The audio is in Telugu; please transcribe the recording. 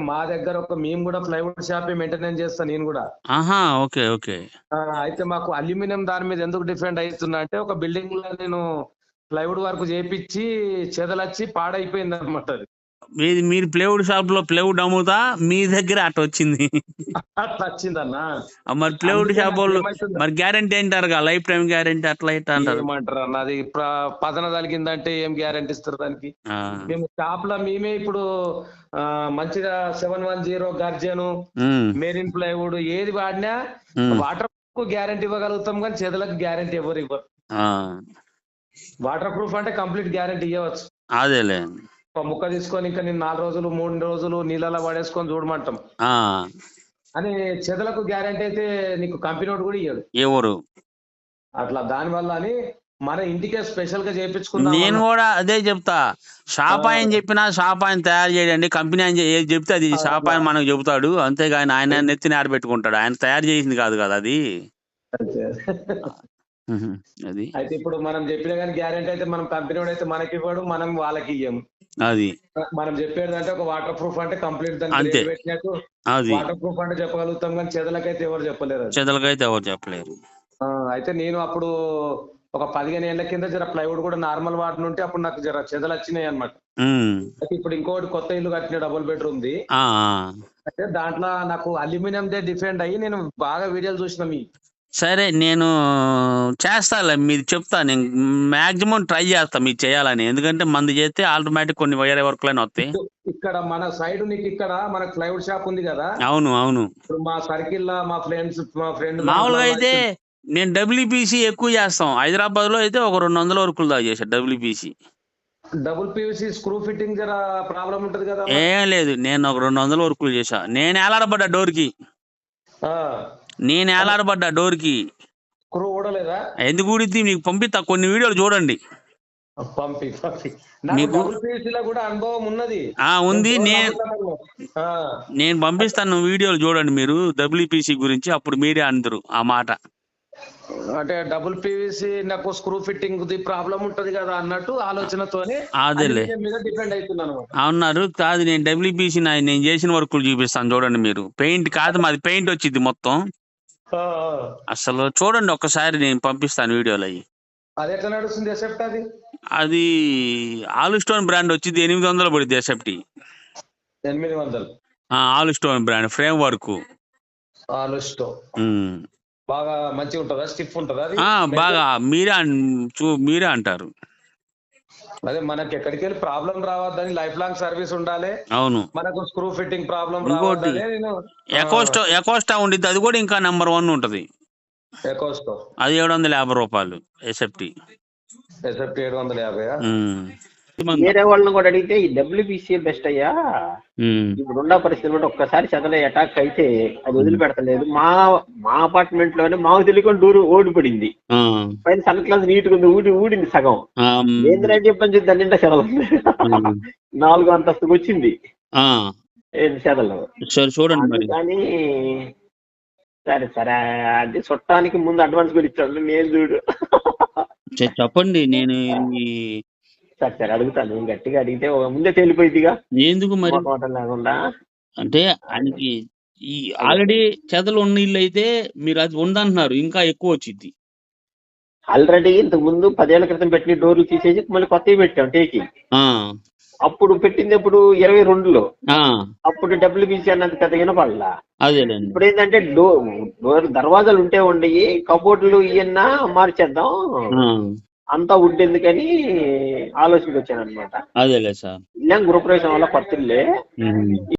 మా దగ్గర మేము కూడా ప్లైవుడ్ షాప్ మెయింటెనెన్స్ చేస్తాను నేను కూడా. ఆహా, ఓకే ఓకే. అయితే మాకు అల్యూమినియం దాని మీద ఎందుకు డిఫరెంట్ అవుతున్నా అంటే, ఒక బిల్డింగ్ లో నేను ప్లైవుడ్ వర్క్ చేపించి చెదలొచ్చి పాడైపోయింది అనమాట అది. మీరు ప్లేవుడ్ షాప్ లో ప్లేవుడ్ అమ్ముతా మీ దగ్గర అట్ట వచ్చింది. అట్లా వచ్చిందన్న. మరి ప్లేవుడ్ అందుకే షాప్ నాకు వాళ్ళు ఏమైతుందో మరి గ్యారంటీ అంటారు, లైఫ్ టైం గ్యారంటీ అట్లా ఇట్లా అంటారు. ఏమంటారు అన్న, అది పదన తగిలిందంటే ఏం గ్యారంటీ ఇస్తారు దానికి? ఆ, మేము షాప్ లో మేమే ఇప్పుడు మంచిగా 710 గర్జను, ఉమ్, మెరిన్ ప్లైవుడ్ ఏది వాడినా ఉమ్, వాటర్ ప్రూఫ్ గ్యారంటీ ఇవ్వగలుగుతాం, కానీ చెదలకు గ్యారంటీ ఎవరు ఇవ్వరు. ఆ, వాటర్ ప్రూఫ్ అంటే కంప్లీట్ గ్యారంటీ ఇవ్వచ్చు. అదేలే. ఒక ముక్క తీసుకొని ఇంకా నేను 4 రోజులు 3 రోజులు నీళ్ళలో పడేసుకొని చూడమంటాం. ఆ, అని చెదలకు గ్యారంటీ అయితే నీకు కంపెనీ వాడు కూడా ఇయ్యడు. ఎవరు? అట్లా దానివల్ల అని మన ఇంటికే స్పెషల్ గా చేయించుకుందాం నేను అన్న. కూడా అదే చెప్తా. షాప్ ఆయన చెప్పినా షాప్ ఆయన తయారు చేయండి, కంపెనీ ఆయన ఏది చెప్తే అది షాప్ అట్లా ఆయన మనకు చెబుతాడు, అంతేగాని ఆయన నెత్తిని ఆరబెట్టుకుంటాడు. ఆయన తయారు చేసింది కాదు కదా అది. ఉహు, అది అయితే ఇప్పుడు మనం చెప్పినా కానీ గ్యారంటీ అయితే మనం కంపెనీ వాడు అయితే మనకి ఇవ్వడు, మనం వాళ్ళకి ఇయ్యము. అది మనం చెప్పేది అంటే ఒక వాటర్ ప్రూఫ్ అంటే కంప్లీట్ దానికి అంతే. రేట్ పెట్టినట్టు అది వాటర్ ప్రూఫ్ అంటే చెప్పగలుగుతాం, కానీ చెదలకైతే ఎవరు చెప్పలేరు అది. చెదలకైతే ఎవరు చెప్పలేరు. అయితే నేను అప్పుడు ఒక 15 ఏళ్ల కింద జర ప్లైవుడ్ కూడా నార్మల్ వాటర్ ఉంటే అప్పుడు నాకు జర చెదలు వచ్చినాయి అనమాట. ఉమ్, అయితే ఇప్పుడు ఇంకోటి కొత్త ఇల్లు కట్టిన డబుల్ బెడ్రూమ్ ది. ఆ, అయితే దాంట్లో నాకు అల్యూమినియం దే డిఫరెంట్ అయ్యి నేను బాగా వీడియోలు చూసిన సరే నేను చేస్తాలే, మీరు చెప్తా, నేను మాక్సిమం ట్రై చేస్తా మీరు చేయాలని. ఎందుకంటే మంది చేస్తే ఆటోమేటిక్ కొన్ని వేరే వర్క్లైనా వస్తాయి. ఇక్కడ మన సైడ్ నీకు ఇక్కడ మన ప్లైవుడ్ షాప్ ఉంది కదా. అవును అవును. ఇప్పుడు మా సర్కిల్ లో మా ఫ్రెండ్ మామూలుగా అయితే నేను డబ్ల్యూపీసీ ఎక్కువ చేస్తాం. హైదరాబాద్ లో అయితే ఒక 200 వర్కులు దాకా చేశాను WPC. Double PVC screw fitting జర ప్రాబ్లం ఉంటది కదా. ఏం లేదు, నేను ఒక 200 వర్కులు చేశా. నేను ఏలాడబడ్డా డోర్కి, స్క్రూ ఊడలేదా? ఎందుకు ఊడిద్ది? మీకు పంపిస్తా, కొన్ని వీడియోలు చూడండి. పంపి నాకు డబుల్ పీవీసీ లో కూడా అనుభవం ఉన్నది. ఉంది. నేను పంపిస్తాను, వీడియోలు చూడండి మీరు డబ్ల్యూపీసీ గురించి, అప్పుడు మీరే అందరు ఆ మాట. అంటే డబుల్ పీవీసీ నాకు స్క్రూ ఫిట్టింగ్ ది ప్రాబ్లం ఉంటది కదా అన్నట్టు ఆలోచనతోనే అదేలే మీద డిపెండ్ అవుతున్నాను అన్నారు. కాదు, నేను డబ్ల్యూపీసీ నేను చేసిన వర్కులు చూపిస్తాను చూడండి మీరు. పెయింట్ కాదు, మాది పెయింట్ వచ్చింది మొత్తం. అసలు చూడండి ఒక్కసారి, నేను పంపిస్తాను వీడియోలు అవి. అది ఎట్లా నడుస్తుంది ఎసెప్ట్? అది ఆల్ స్టోన్ బ్రాండ్ వచ్చింది, 800 పడుద్ది ఎసెప్టీ. 800 all stone brand frame work. All stone బాగా మంచిగా ఉంటుందా? స్టిఫ్ ఉంటుందా? బాగా. మీరే అంటారు. అదే మనకి ఎక్కడికి వెళ్ళి ప్రాబ్లం రావద్దని లైఫ్ లాంగ్ సర్వీస్ ఉండాలి. అవును. మనకు స్క్రూ ఫిట్టింగ్ ప్రాబ్లం ఇంకోటి ఎకోస్టా ఉండిద్ది, అది కూడా ఇంకా నెంబర్ 1 ఉంటది. ఎకోస్టో అది 750 రూపాయలు ఎసెప్టీ. 750. వేరే వాళ్ళని కూడా అడిగితే ఈ డబ్ల్యూబీసీ బెస్ట్ అయ్యా. ఇప్పుడున్న పరిస్థితుల్లో ఒక్కసారి చదలే అటాక్ అయితే అది వదిలిపెడతలేదు. మా అపార్ట్మెంట్ లోనే మాకు తెలియకుండా డోర్ ఓడిపడింది. పైన సన్ క్లాస్ నీట్ గా ఊడింది సగం. ఏంటంటే చెప్పని చెప్పి దాని నిండా చెదలు 4వ అంతస్తుకు వచ్చింది చెదలు. చూడండి కానీ సరే అది చుట్టానికి ముందు అడ్వాన్స్ కూడా ఇచ్చాడు. నేను చూడు చెప్పండి, నేను సరే అడుగుతాను. గట్టిగా అడిగితే ముందే తేలిపోయిందిగా ఎందుకు మరి లేకుండా. అంటే ఆయనకి ఈ ఆల్రెడీ చెదలు ఉన్న ఇల్లు అయితే మీరు అది ఉందంటున్నారు, ఇంకా ఎక్కువ వచ్చింది. ఆల్రెడీ ఇంతకు ముందు 10 ఏళ్ల క్రితం పెట్టిన డోర్లు తీసేసి మళ్ళీ కొత్తవి పెట్టాం టేకి. అప్పుడు పెట్టింది ఇప్పుడు 22లో. అప్పుడు డబ్ల్యూబీసీ అన్నది పెద్ద వినపడలా. ఇప్పుడు ఏంటంటే డోర్ దర్వాజాలు ఉంటే ఉండయి, కబోర్డులు ఇవన్నా మార్చేద్దాం, అంతా వుడ్ ఎందుకని ఆలోచనకి వచ్చాను అనమాట. అదేలే సార్. గృహప్రవేశం వల్ల కొత్త ఇల్లే.